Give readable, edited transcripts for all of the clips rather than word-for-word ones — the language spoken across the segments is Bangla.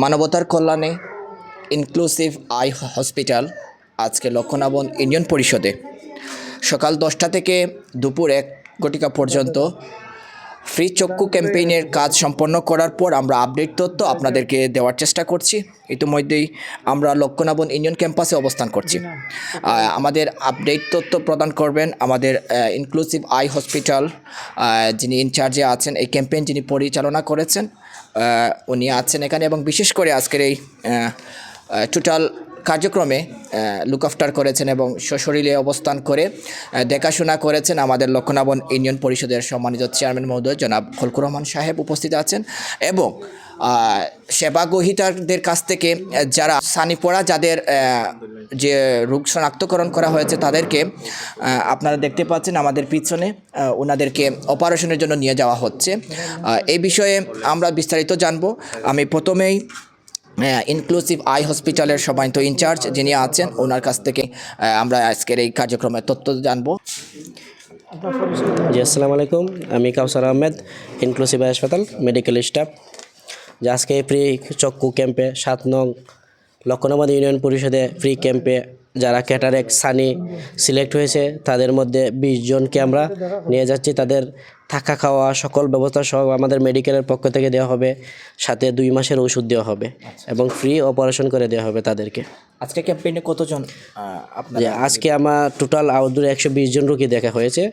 মানবতার কল্যাণে ইনক্লুসিভ আই হসপিটাল আজকে লক্ষ্মণাবন ইউনিয়ন পরিষদে সকাল 10টা থেকে দুপুর 1 ঘটিকা পর্যন্ত ফ্রি চক্ষু ক্যাম্পেইনের কাজ সম্পন্ন করার পর আমরা আপডেট তথ্য আপনাদেরকে দেওয়ার চেষ্টা করছি। ইতিমধ্যেই আমরা লক্ষ্মণাবন ইউনিয়ন ক্যাম্পাসে অবস্থান করছি। আমাদের আপডেট তথ্য প্রদান করবেন আমাদের ইনক্লুসিভ আই হসপিটাল যিনি ইনচার্জে আছেন, এই ক্যাম্পেইন যিনি পরিচালনা করেছেন উনি আছেন এখানে, এবং বিশেষ করে আজকের এই টোটাল কার্যক্রমে লুক আফটার করেছেন এবং সশরীরে অবস্থান করে দেখাশোনা করেছেন আমাদের লক্ষ্মণাবন ইউনিয়ন পরিষদের সম্মানিত চেয়ারম্যান মহোদয় জনাব খলকুর রহমান সাহেব উপস্থিত আছেন। এবং সেবা গ্রহীতাদের কাছ থেকে যারা সানিপড়া যাদের যে রোগ শনাক্তকরণ করা হয়েছে তাদেরকে আপনারা দেখতে পাচ্ছেন আমাদের পিছনে ওনাদেরকে অপারেশনের জন্য নিয়ে যাওয়া হচ্ছে। এই বিষয়ে আমরা বিস্তারিত জানব। আমি প্রথমেই ইনক্লুসিভ আই হসপিটালের সম্মানিত ইনচার্জ যিনি আছেন ওনার কাছ থেকে আমরা আজকের এই কার্যক্রমের তথ্য জানবো। জি, আসসালামু আলাইকুম। আমি কাউসার আহমেদ, ইনক্লুসিভ আই হাসপাতাল মেডিকেল স্টাফ। যে আজকে ফ্রি চক্ষু ক্যাম্পে 7 নং লক্ষ্মণাবন ইউনিয়ন পরিষদে ফ্রি ক্যাম্পে যারা ক্যাটারেক্ট সানি সিলেক্ট হয়েছে তাদের মধ্যে 20 জনকে আমরা নিয়ে যাচ্ছি। তাদের থাকা খাওয়া সকল ব্যবস্থা সহ আমাদের মেডিকেলের পক্ষ থেকে দেওয়া হবে, সাথে 2 মাসের ওষুধ দেওয়া হবে এবং ফ্রি অপারেশন করে দেওয়া হবে তাদেরকে। আজকে ক্যাম্পেইনে কতজন যে আজকে আমার টোটাল আউটডোরে 120 জন রোগী দেখা হয়েছে।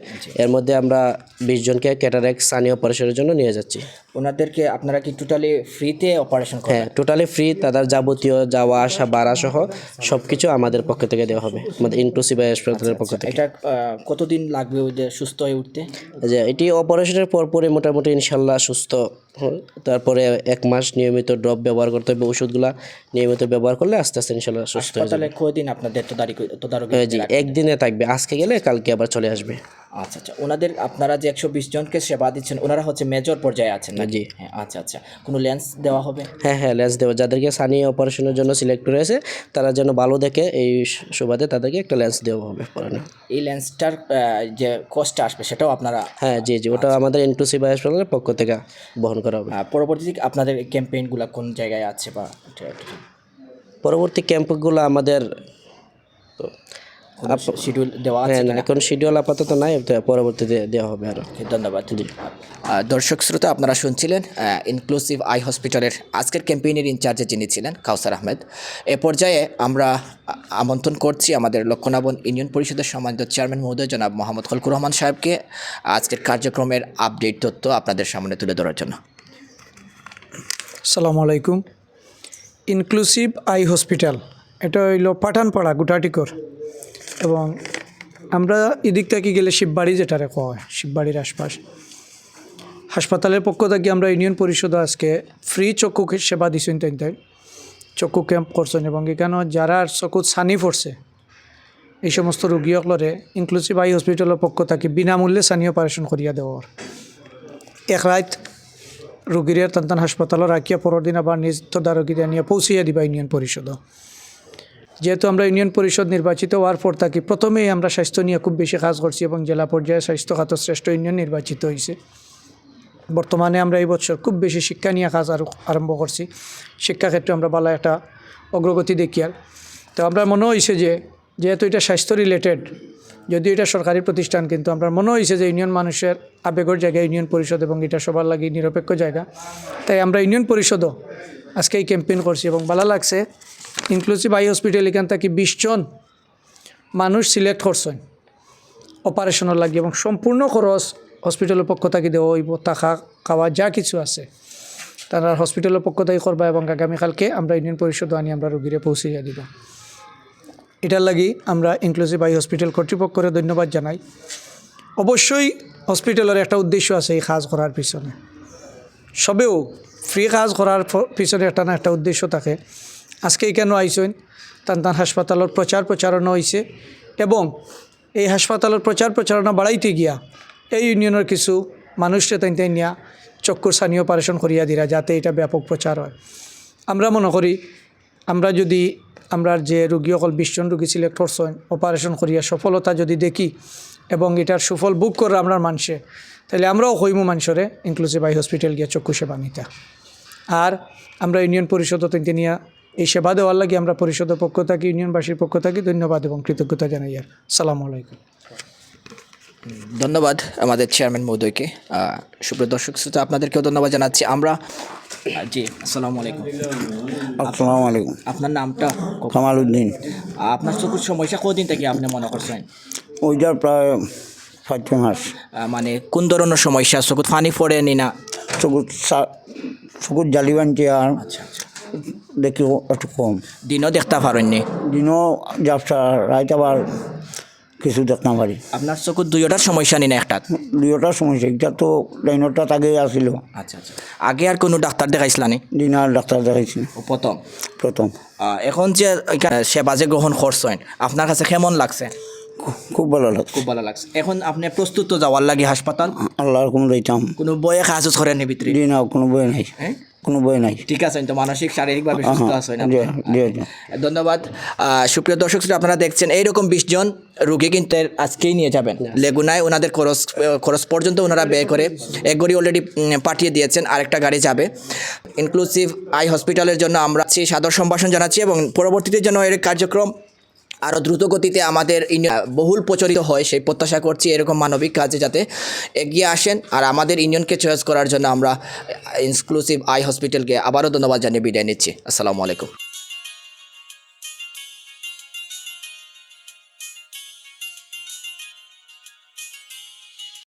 এর মধ্যে আমরা 20 জনকে ক্যাটারেক্ট সানি অপারেশনের জন্য নিয়ে যাচ্ছি। ওনাদেরকে আপনারা কি টোটালি ফ্রিতে অপারেশন করেন? হ্যাঁ, টোটালি ফ্রি। তাদের যাবতীয় যাওয়া আসা ভাড়া সহ সব কিছু আমাদের পক্ষ থেকে দেওয়া হবে, আমাদের ইনক্লুসিভ হাসপাতালের পক্ষ থেকে। এটা কতদিন লাগবে ওদের সুস্থ হয়ে উঠতে? যে এটি অপারেশনের পরপরই মোটামুটি ইনশাল্লাহ সুস্থ। তারপরে 1 মাস নিয়মিত ড্রপ ব্যবহার করতে হবে, ওষুধগুলা নিয়মিত ব্যবহার করলে আস্তে আস্তে ইনশাল্লাহ সুস্থ হয়ে যাবে। কয়দিন আপনাদের তদারকি? জি, 1 দিনে থাকবে। আজকে গেলে কালকে আবার চলে আসবে। আচ্ছা আচ্ছা, ওনাদের আপনারা যে 120 জনকে সেবা দিচ্ছেন ওনারা হচ্ছে মেজর পর্যায়ে আছেন না? জি। হ্যাঁ, আচ্ছা আচ্ছা। কোনো লেন্স দেওয়া হবে? হ্যাঁ, লেন্স দেওয়া। যাদেরকে সানি অপারেশনের জন্য সিলেক্ট করেছে তারা যেন ভালো দেখে এই সুবাদে তাদেরকে একটা লেন্স দেওয়া হবে পরানো। এই লেন্সটার যে কস্টটা আসবে সেটাও আপনারা? হ্যাঁ, জি, ওটা আমাদের ইনক্লুসিভ হাসপাতালের পক্ষ থেকে বহন করা হবে। পরবর্তীতে আপনাদের ক্যাম্পেইনগুলো কোন জায়গায় আছে বা পরবর্তী ক্যাম্পগুলো আমাদের শিডিউল দেওয়া আছে? না, এখন শিডিউল আপাতত নাই, পরবর্তীতে দেওয়া হবে আরও। ধন্যবাদ। দর্শক শ্রোতা, আপনারা শুনছিলেন ইনক্লুসিভ আই হসপিটালের আজকের ক্যাম্পেইনের ইনচার্জে যিনি ছিলেন কাউসার আহমেদ। এ পর্যায়ে আমরা আমন্ত্রণ করছি আমাদের লক্ষ্মণাবন ইউনিয়ন পরিষদের সম্মানিত চেয়ারম্যান মহোদয় জনাব মোহাম্মদ খলকুর রহমান সাহেবকে আজকের কার্যক্রমের আপডেট তথ্য আপনাদের সামনে তুলে ধরার জন্য। আসসালামু আলাইকুম। ইনক্লুসিভ আই হসপিটাল এটা হইল পাঠানপাড়া গুটাটিকর, এবং আমরা এদিক থেকে গেলে শিববাড়ি যেটারে কয়, শিববাড়ির আশপাশ। হাসপাতালের পক্ষ থেকে আমরা ইউনিয়ন পরিষদ আজকে ফ্রি চক্ষু সেবা দিচ্ছেন, তাই চক্ষু ক্যাম্প করছেন, এবং এখানে যারা চকুত ছানি পড়ছে এই সমস্ত রোগীসকলরে ইনক্লুসিভ আই হসপিটালের পক্ষ থেকে বিনামূল্যে ছানি অপারেশন করিয়া দেওয়ার। 1 রাত রোগীরা টান হাসপাতালে রাখিয়া পরের দিন আবার নিজ তদারকিতে নিয়ে পৌঁছিয়া দিবা ইউনিয়ন পরিষদ। যেহেতু আমরা ইউনিয়ন পরিষদ নির্বাচিত হওয়ার পর থাকি প্রথমেই আমরা স্বাস্থ্য নিয়ে খুব বেশি কাজ করছি, এবং জেলা পর্যায়ে স্বাস্থ্য খাত শ্রেষ্ঠ ইউনিয়ন নির্বাচিত হয়েছে। বর্তমানে আমরা এই বছর খুব বেশি শিক্ষা নিয়ে কাজ আরম্ভ করছি। শিক্ষাক্ষেত্রে আমরা ভালো একটা অগ্রগতি দেখি। আর তো আমরা মনে হয়েছে যে যেহেতু এটা স্বাস্থ্য রিলেটেড, যদিও এটা সরকারি প্রতিষ্ঠান, কিন্তু আমরা মনে হয়েছে যে ইউনিয়ন মানুষের আবেগের জায়গা ইউনিয়ন পরিষদ, এবং এটা সবার লাগে নিরপেক্ষ জায়গা। তাই আমরা ইউনিয়ন পরিষদও আজকে এই ক্যাম্পেইন করছি, এবং ভালো লাগছে। ইনক্লুসিভ আই হসপিটাল এখান থেকে 20 জন মানুষ সিলেক্ট করছেন অপারেশনের লাগে, এবং সম্পূর্ণ খরচ হসপিটালের পক্ষ থেকে দেওয়া হইব। থাকা খাওয়া যা কিছু আছে তারা হসপিটালের পক্ষ থেকে করবা, এবং আগামীকালকে আমরা ইউনিয়ন পরিষদ আনি আমরা রোগীরে পৌঁছিয়ে দিব। এটার লাগি আমরা ইনক্লুসিভ আই হসপিটাল কর্তৃপক্ষরে ধন্যবাদ জানাই। অবশ্যই হসপিটালের একটা উদ্দেশ্য আছে এই কাজ করার পিছনে, সবেও ফ্রি কাজ করার পিছনে একটা না একটা উদ্দেশ্য থাকে। আজকে এখানে আইসেন টান হাসপাতালের প্রচারণা হয়েছে, এবং এই হাসপাতালের প্রচারণা বাড়াইতে গিয়া এই ইউনিয়নের কিছু মানুষকে তাই নিয়া চক্ষুর ছানি অপারেশন করিয়া দিরা, যাতে এটা ব্যাপক প্রচার হয়। আমরা মনে করি আমরা যে রোগীসকল 20 জন রোগী সিলেক্ট করছেন অপারেশন করিয়া সফলতা যদি দেখি, এবং এটার সুফল বুক করে আমরা মানুষে, তাহলে আমরাও হইমু মানুষরে ইনক্লুসিভ আই হসপিটাল গিয়া চক্ষু সেবা নিতা। আর আমরা ইউনিয়ন পরিষদ থেকে নিয়ে এই সেবা দেওয়ার লাগে আমরা পরিষদের পক্ষ থাকি ইউনিয়নবাসীর পক্ষ থাকি ধন্যবাদ এবং কৃতজ্ঞতা জানাই। আর আসসালামু আলাইকুম। ধন্যবাদ আমাদের চেয়ারম্যান মহোদয়কে। সুপ্রিয় দর্শক শ্রোতা, আপনাদেরকেও ধন্যবাদ জানাচ্ছি আমরা। জি, আসসালামু আলাইকুম। আসসালামু আলাইকুম। আপনার নামটা? কামাল উদ্দিন। আপনার চোখের সমস্যা কদিন থেকে আপনি মনে করছেন? ওইটার প্রায় 6 মাস। মানে কোন ধরনের সমস্যা? চোখত পানি পড়েনি না? চকুর জালি বানছে আর আচ্ছা আচ্ছা। দেখি একটু কম। দিনও দেখতে পারেননি? দিনও যাবসা রাত আবার কিছু দেখতে পারি। আপনার চকুত দুইটার সমস্যা নি না একটা? দুইটার সমস্যা, এটা তো লাইনটা আগে আসিল। আচ্ছা আচ্ছা। আগে আর কোনো ডাক্তার দেখাইছিলানি? দিন আর ডাক্তার দেখাইছি প্রথম? প্রথম। এখন যে সেবা যে গ্রহণ করছেন আপনার কাছে কেমন লাগছে? খুব ভালো লাগছে। খুব ভালো লাগছে। এখন আপনি প্রস্তুত তো যাওয়ার লাগে হাসপাতাল? আল্লাহর কোনো যাইতাম। কোনো বয়ে কাজ করেননি ভিতরে? দিন কোনো বই নাই, হ্যাঁ? কোনো বই নাই। ঠিক আছেন তো, মানসিক শারীরিকভাবে সুস্থ আছেন? জি। ধন্যবাদ। সুপ্রিয় দর্শক শ্রোতা, আপনারা দেখছেন এইরকম 20 জন রুগী কিন্তু আজকেই নিয়ে যাবেন লেগুনায়। ওনাদের খরচ পর্যন্ত ওনারা ব্যয় করে এক গাড়ি অলরেডি পাঠিয়ে দিয়েছেন, আরেকটা গাড়ি যাবে। ইনক্লুসিভ আই হসপিটালের জন্য আমরা সাদর সম্ভাষণ জানাচ্ছি এবং পরবর্তীতে যেন এর কার্যক্রম আরও দ্রুত গতিতে আমাদের বহুল প্রচলিত হয় সেই প্রত্যাশা করছি। এরকম মানবিক কাজে যাতে এগিয়ে আসেন। আর আমাদের ইউনিয়নকে চয়েস করার জন্য আমরা ইনক্লুসিভ আই হসপিটালকে আবারও ধন্যবাদ জানিয়ে বিদায় নিচ্ছি। আসসালামু আলাইকুম।